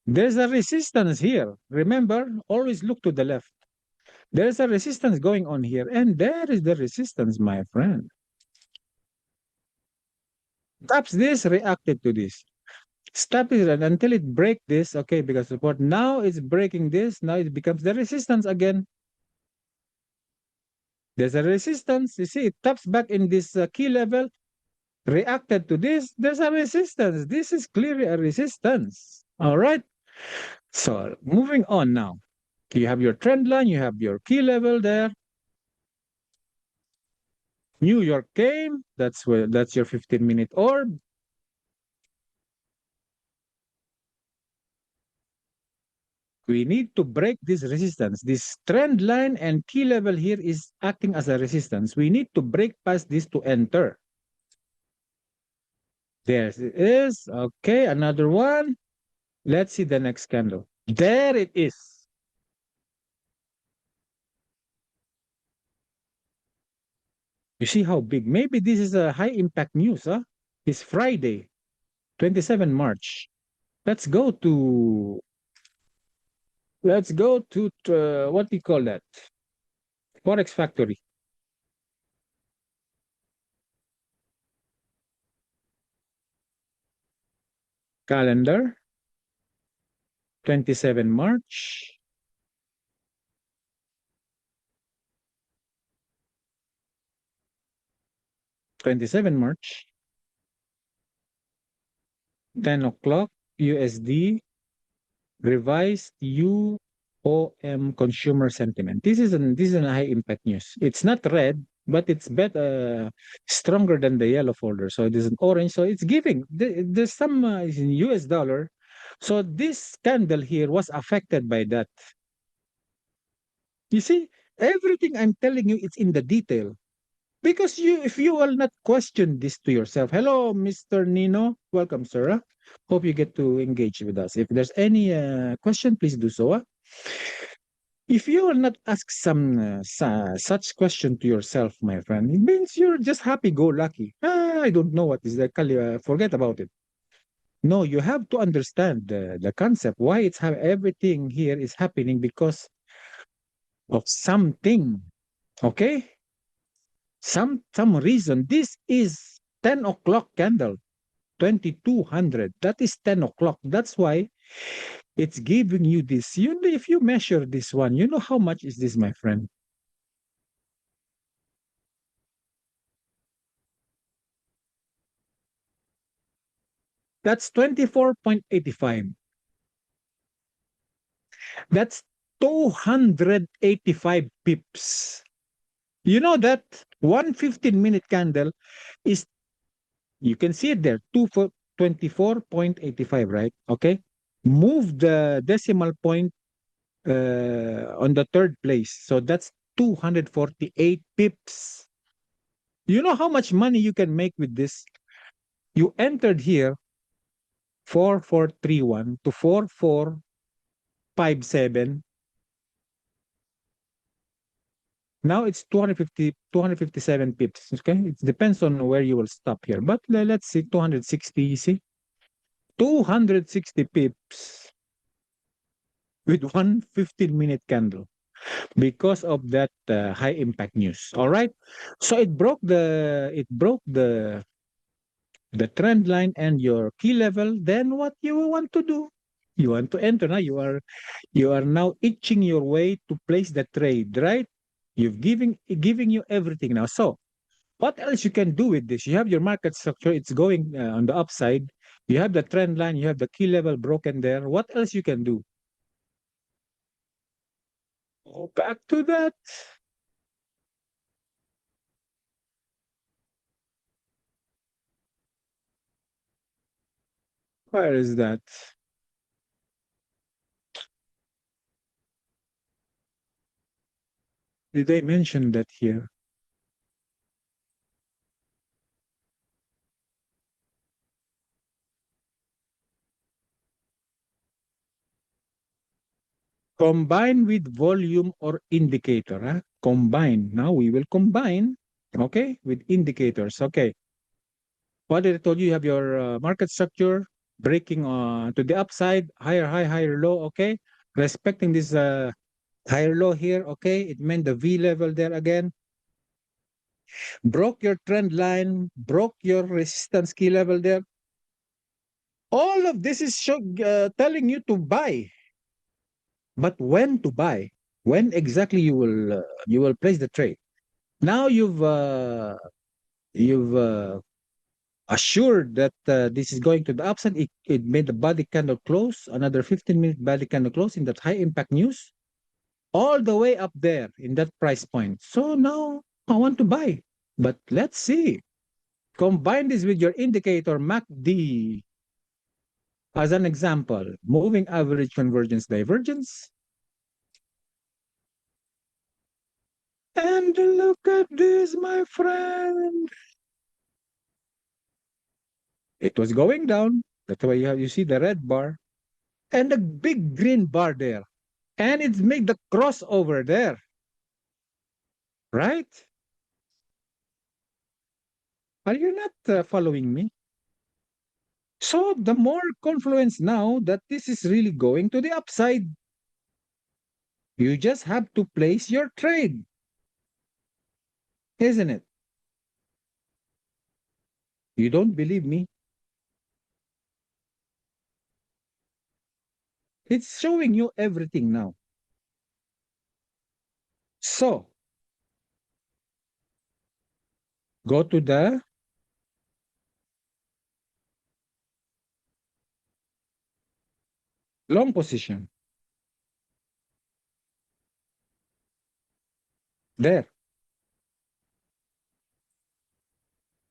A: There's a resistance here. Remember, always look to the left. There's a resistance going on here. And there is the resistance, my friend. Stops this, reacted to this. Stop it until it break this. Okay, because support now it's breaking this. Now it becomes the resistance again. There's a resistance. You see, it taps back in this key level. Reacted to this. There's a resistance. This is clearly a resistance. All right. So moving on now. You have your trend line. You have your key level there. New York came. That's your 15-minute orb. We need to break this resistance. This trend line and key level here is acting as a resistance. We need to break past this to enter. There it is. Okay, another one. Let's see the next candle. There it is. You see how big? Maybe this is a high impact news, huh? It's Friday, 27 March. Let's go to what do you call that? Forex Factory. Calendar, 27 March. 27 March, 10 o'clock USD, revised UOM consumer sentiment. This is a high impact news. It's not red, but it's stronger than the yellow folder. So it is an orange. So it's giving. There's some is in US dollar. So this candle here was affected by that. You see, everything I'm telling you, it's in the detail. Because if you will not question this to yourself, hello, Mr. Nino, welcome, sir. Hope you get to engage with us. If there's any question, please do so. If you will not ask some such question to yourself, my friend, it means you're just happy-go-lucky. I don't know what is that. Forget about it. No, you have to understand the concept, why it's how everything here is happening because of something. Okay? Some reason. This is 10 o'clock candle, 2200. That is 10 o'clock. That's why it's giving you this. You know, if you measure this one, you know how much is this, my friend? That's 24.85. That's 285 pips. You know that one 15-minute candle is, you can see it there, 24.85, right? Okay. Move the decimal point on the third place. So that's 248 pips. You know how much money you can make with this? You entered here 4431 to 4457. Now it's 257 pips. Okay. It depends on where you will stop here. But let's see, 260, you see? 260 pips with one 15-minute candle because of that high impact news. All right. So it broke the trend line and your key level. Then what you want to do? You want to enter now. You are now itching your way to place the trade, right? You've giving you everything now. So what else you can do with this? You have your market structure. It's going on the upside. You have the trend line. You have the key level broken there. What else you can do? Go back to that. Where is that? Did they mention that here? Combine with volume or indicator. Huh? Combine. Now we will combine, okay, with indicators. Okay. What did I told you? You have your market structure breaking to the upside, higher high, higher low. Okay. Respecting this higher low here. Okay. It meant the V level there again. Broke your trend line, broke your resistance key level there. All of this is telling you to buy. But when to buy? When exactly you will place the trade? Now you've assured that this is going to the upside. It made the body candle close, another 15-minute body candle close in that high impact news, all the way up there in that price point. So now I want to buy. But let's see. Combine this with your indicator MACD as an example. Moving average convergence divergence. And look at this, my friend. It was going down. That's why you see the red bar and the big green bar there. And it's made the crossover there, right? Are you not following me? So the more confluence now that this is really going to the upside, you just have to place your trade, isn't it? You don't believe me? It's showing you everything now. So go to the long position. There.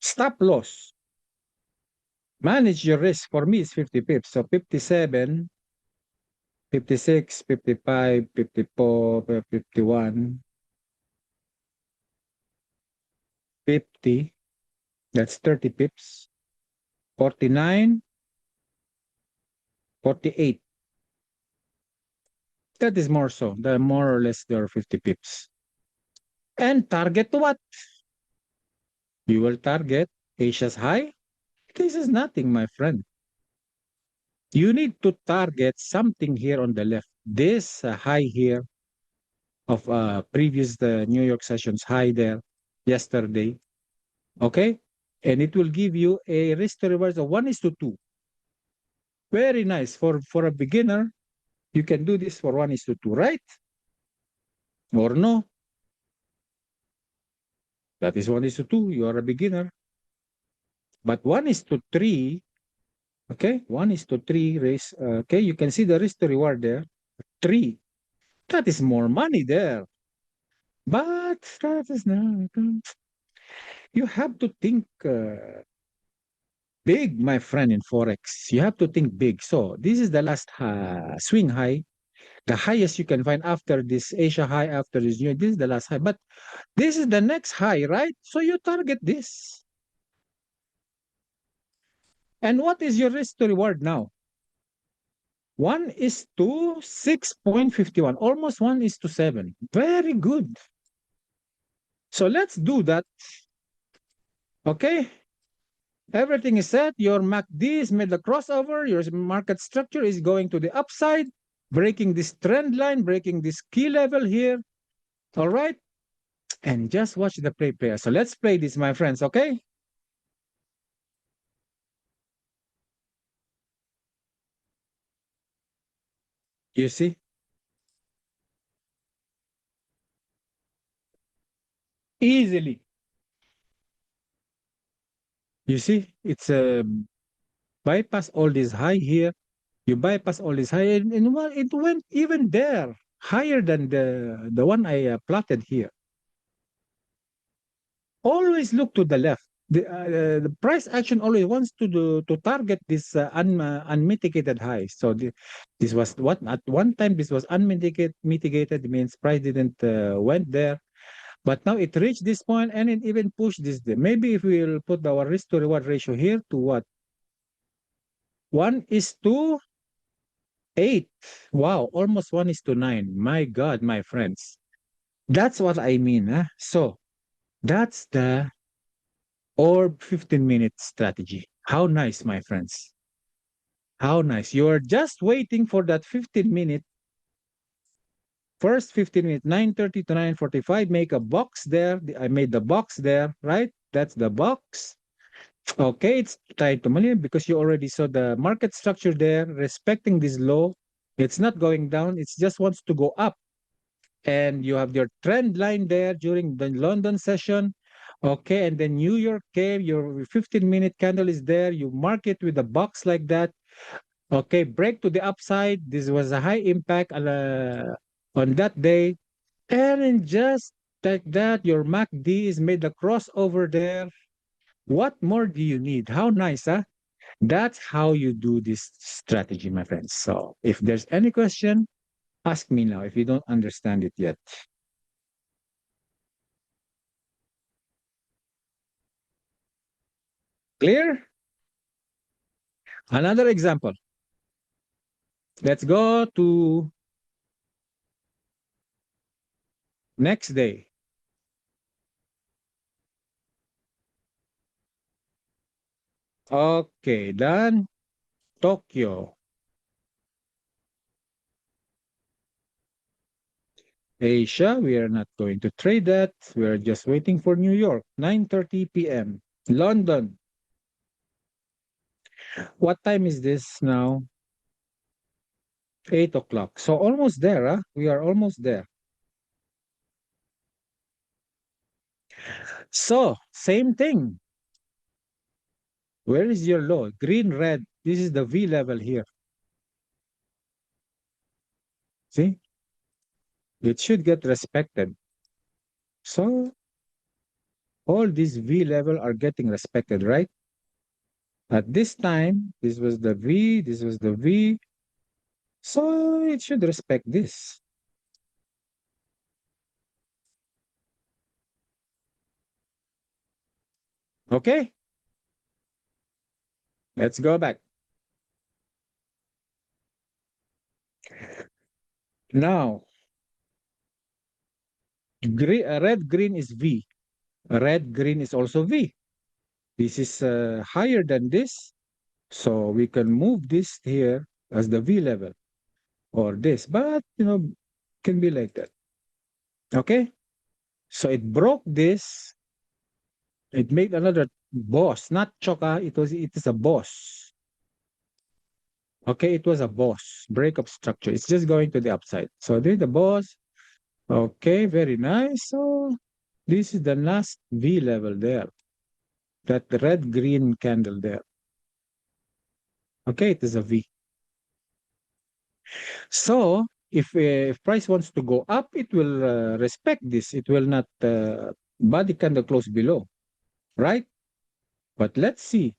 A: Stop loss. Manage your risk. For me, it's 50 pips. So 57, 56, 55, 54, 51, 50. That's 30 pips. 49, 48. That is more so. The more or less there are 50 pips. And target what? You will target Asia's high. This is nothing, my friend. You need to target something here on the left. This high here of previous the New York sessions high there yesterday. Okay? And it will give you a risk to reward of 1:2. Very nice. For a beginner, you can do this for 1:2, right? Or no? That is 1:2. You are a beginner. But 1:3, okay? 1:3 race. Okay, you can see the risk to reward there. 3. That is more money there. But that is not. You have to think big, my friend, in Forex. You have to think big. So this is the last swing high, the highest you can find after this Asia high, after this new. This is the last high. But this is the next high, right? So you target this. And what is your risk to reward now? 1:6.51, almost 1:7. Very good. So let's do that. Okay. Everything is set. Your MACD is made the crossover. Your market structure is going to the upside, breaking this trend line, breaking this key level here. All right. And just watch the play. So let's play this, my friends. Okay. You see? Easily. You see? It's a bypass all this high here. You bypass all this high, and well, it went even there, higher than the one I plotted here. Always look to the left. The price action always wants to target this unmitigated high. So this was what at one time this was unmitigated means price didn't went there, but now it reached this point and it even pushed this. Maybe if we'll put our risk to reward ratio here to what 1:8. Wow, almost 1:9. My God, my friends, that's what I mean. Huh? So that's the or 15-minute strategy. How nice, my friends. How nice. You're just waiting for that 15-minute, first 15 minutes, 9:30 to 9:45. Make a box there. I made the box there, right? That's the box. Okay, it's time to money because you already saw the market structure there, respecting this low. It's not going down, it just wants to go up. And you have your trend line there during the London session. Okay, and then New York came, your 15-minute candle is there. You mark it with a box like that. Okay, break to the upside. This was a high impact on that day. And then just like that, your MACD is made a crossover there. What more do you need? How nice, huh? That's how you do this strategy, my friends. So if there's any question, ask me now if you don't understand it yet. Clear? Another example. Let's go to next day. Okay, done. Tokyo. Asia, we are not going to trade that. We are just waiting for New York, 9:30 p.m. London. What time is this now? 8 o'clock. So almost there, huh? We are almost there. So, same thing. Where is your low? Green, red. This is the V level here. See? It should get respected. So, all these V level are getting respected, right? At this time, this was the V, this was the V. So, it should respect this. Okay? Let's go back. Now, red, green is V. Red, green is also V. This is higher than this. So we can move this here as the V level or this, but can be like that. Okay. So it broke this. It made another boss, not choka. It is a boss. Okay, it was a boss breakup structure. It's just going to the upside. So there's the boss. Okay, very nice. So this is the last V level there. That red green candle there. Okay, it is a V. So if price wants to go up, it will respect this. It will not body candle close below, right? But let's see.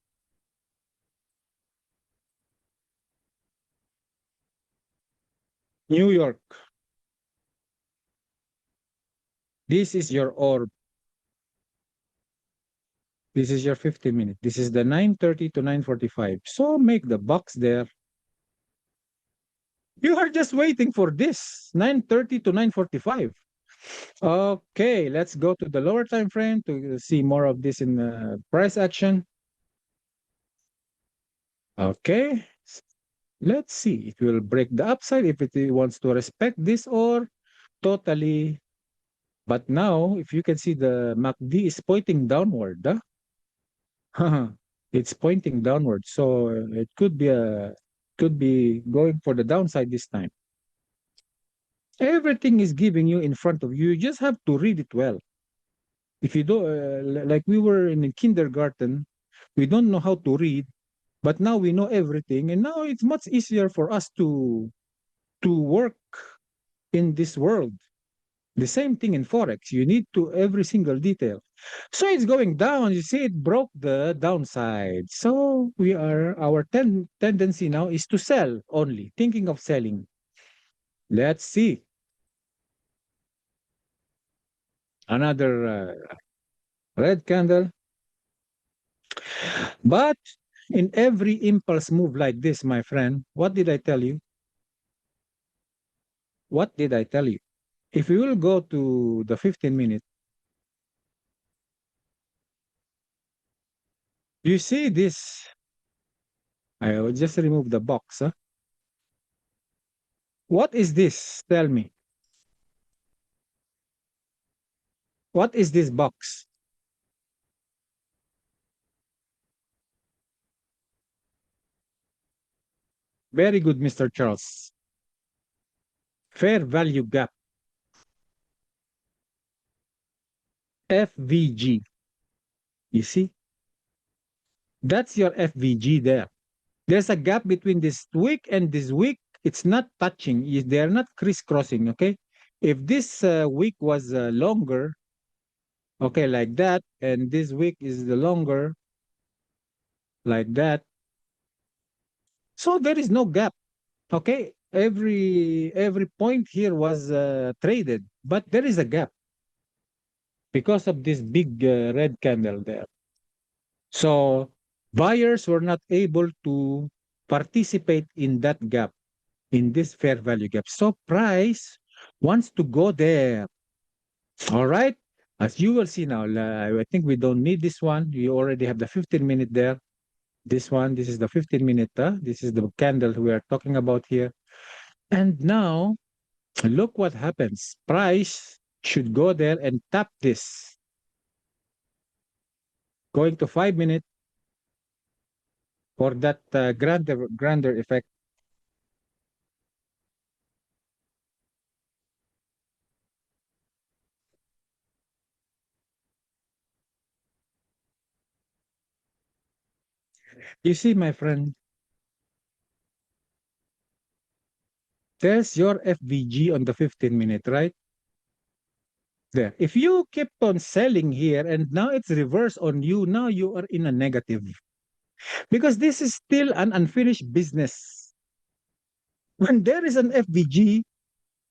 A: New York. This is your orb. This is your 50-minute. This is the 9:30 to 9:45. So make the box there. You are just waiting for this 9:30 to 9:45. Okay, let's go to the lower time frame to see more of this in price action. Okay, let's see. It will break the upside if it wants to respect this or totally. But now, if you can see the MACD is pointing downward. It's pointing downward. So it could be going for the downside this time. Everything is giving you in front of you. You just have to read it well. If you do, like we were in kindergarten, we don't know how to read, but now we know everything, and now it's much easier for us to work in this world. The same thing in forex. You need to every single detail. So it's going down. You see, it broke the downside. So our tendency now is to sell only, thinking of selling. Let's see another red candle. But in every impulse move like this, my friend, what did I tell you? What did I tell you? If we will go to the 15-minute, you see this. I will just remove the box. Huh? What is this? Tell me. What is this box? Very good, Mr. Charles. Fair value gap, FVG. You see? That's your FVG there. There's a gap between this wick and this wick. It's not touching. They're not crisscrossing, okay? If this wick was longer, okay, like that, and this wick is the longer, like that, so there is no gap, okay? Every point here was traded, but there is a gap because of this big red candle there. So buyers were not able to participate in that gap, in this fair value gap. So price wants to go there. All right. As you will see now, I think we don't need this one. We already have the 15-minute there. This one, this is the 15-minute. This is the candle we are talking about here. And now, look what happens. Price should go there and tap this. Going to 5-minute for that grander effect. You see, my friend, there's your FVG on the 15-minute, right? There. If you keep on selling here and now it's reversed on you, now you are in a negative because this is still an unfinished business. When there is an FVG,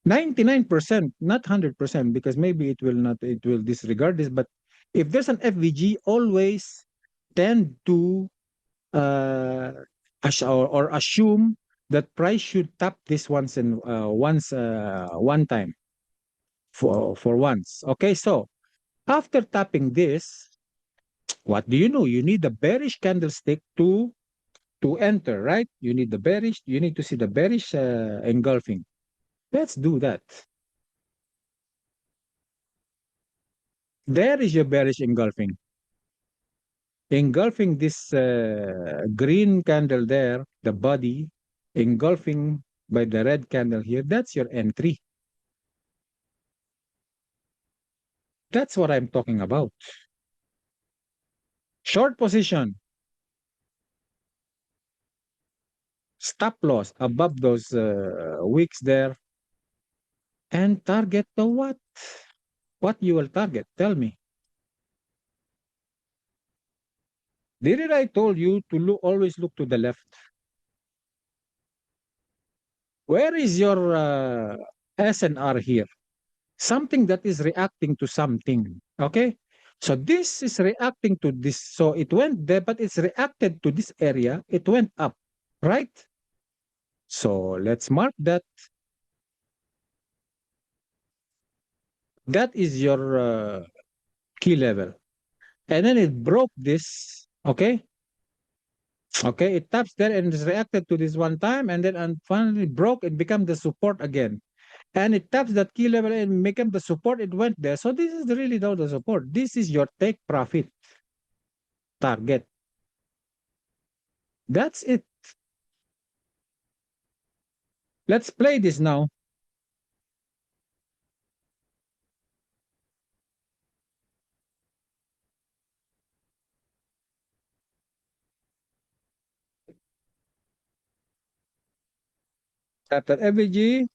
A: 99%, not 100%, because maybe it will disregard this, but if there's an FVG, always tend to uh, or assume that price should tap this one time for once. Okay, so after tapping this, what do? You need a bearish candlestick to to enter, right? You need the bearish, you need to see the bearish engulfing. Let's do that. There is your bearish engulfing. Engulfing this green candle there, the body, engulfing by the red candle here, that's your entry. That's what I'm talking about. Short position, stop loss above those wicks there, and target the what? What you will target? Tell me. Didn't I told you to look, always look to the left? Where is your SNR here? Something that is reacting to something. Okay? So this is reacting to this. So it went there, but it's reacted to this area. It went up, right? So let's mark that. That is your key level. And then it broke this. Okay? Okay, it taps there and is reacted to this one time, and then and finally broke and become the support again. And it taps that key level and become the support, it went there. So this is really not the support. This is your take profit target. That's it. Let's play this now. After FVG,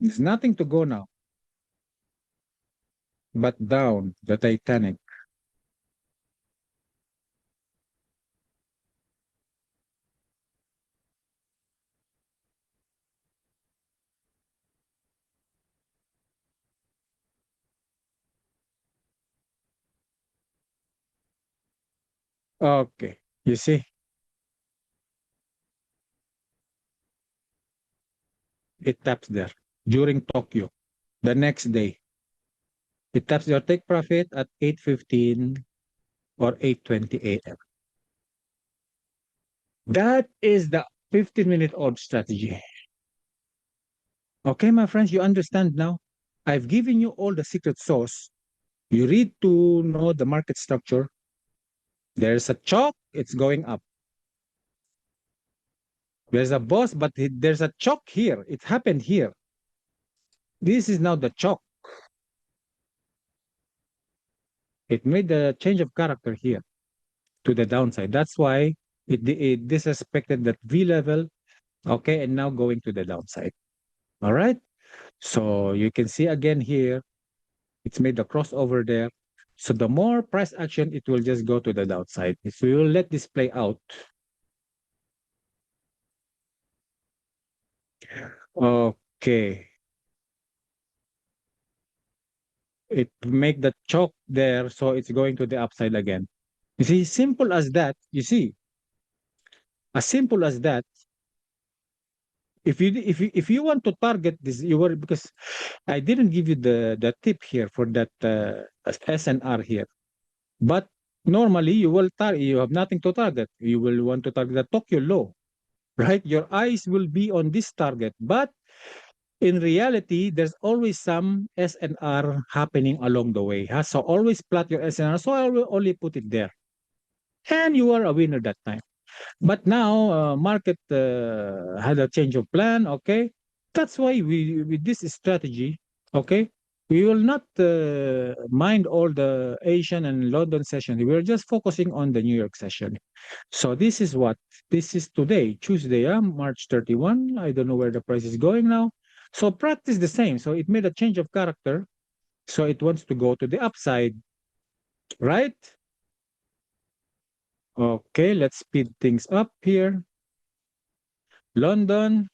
A: there's nothing to go now, but down the Titanic. Okay, you see, it taps there during Tokyo. The next day, it taps your take profit at 8:15 or 8:20 a.m. That is the 15-minute odd strategy. Okay, my friends, you understand now? I've given you all the secret sauce. You need to know the market structure. There's a chalk, it's going up. There's a boss, but there's a chalk here. It happened here. This is now the chalk. It made the change of character here to the downside. That's why it disrespected that V level. Okay, and now going to the downside. All right. So you can see again here, it's made the crossover there. So the more price action, it will just go to the downside. If we will let this play out. Okay. It make the chalk there, so it's going to the upside again. You see, simple as that. You see, as simple as that. If you want to target this, you were because I didn't give you the tip here for that SNR here. But normally you have nothing to target. You will want to target the Tokyo low, right? Your eyes will be on this target, but in reality, there's always some SNR happening along the way. Huh? So always plot your SNR. So I will only put it there. And you are a winner that time. But now market had a change of plan. Okay. That's why we with this strategy, okay, we will not mind all the Asian and London session. We're just focusing on the New York session. So this is what this is today, Tuesday, March 31. I don't know where the price is going now. So practice the same. So it made a change of character. So it wants to go to the upside, right? Okay, let's speed things up here. London.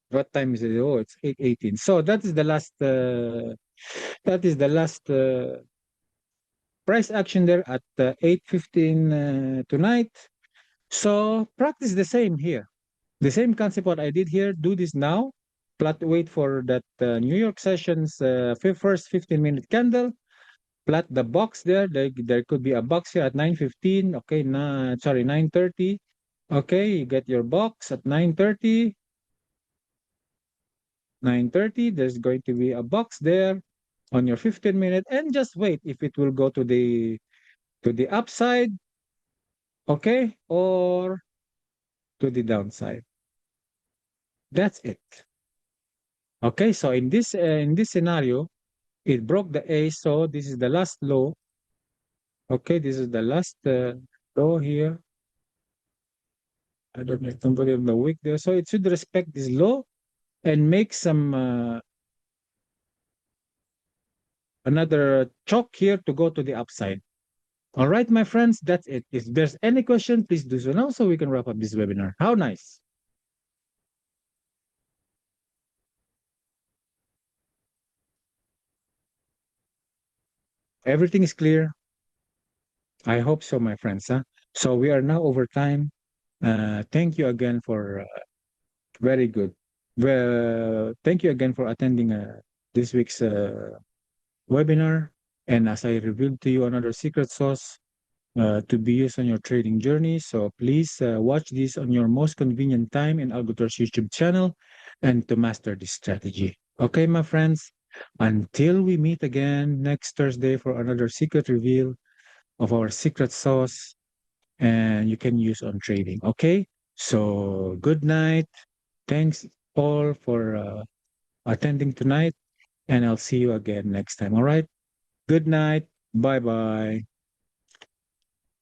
A: What time is it? Oh, it's 8:18. So that is the last price action there at 8:15 tonight. So practice the same here. The same concept what I did here, do this now. Wait for that New York session's first 15-minute candle. Plot the box there. There could be a box here at 9:15. Okay, sorry, 9:30. Okay, you get your box at 9:30. 9:30, there's going to be a box there on your 15-minute, and just wait if it will go to the upside, okay, or to the downside. That's it. Okay, so in this scenario, it broke the A, so this is the last low. Okay, this is the last low here. I don't know, somebody of the week there. So it should respect this low and make some another chalk here to go to the upside. All right, my friends, that's it. If there's any question, please do so now so we can wrap up this webinar. How nice. Everything is clear. I hope so, my friends. Huh? So we are now over time. Thank you again for very good. Well, thank you again for attending this week's webinar. And as I revealed to you another secret sauce to be used on your trading journey. So please watch this on your most convenient time in Algoter's YouTube channel and to master this strategy. Okay, my friends, until we meet again next Thursday for another secret reveal of our secret sauce and you can use on trading. Okay, so good night. Thanks all for attending tonight, and I'll see you again next time. All right, good night. Bye bye.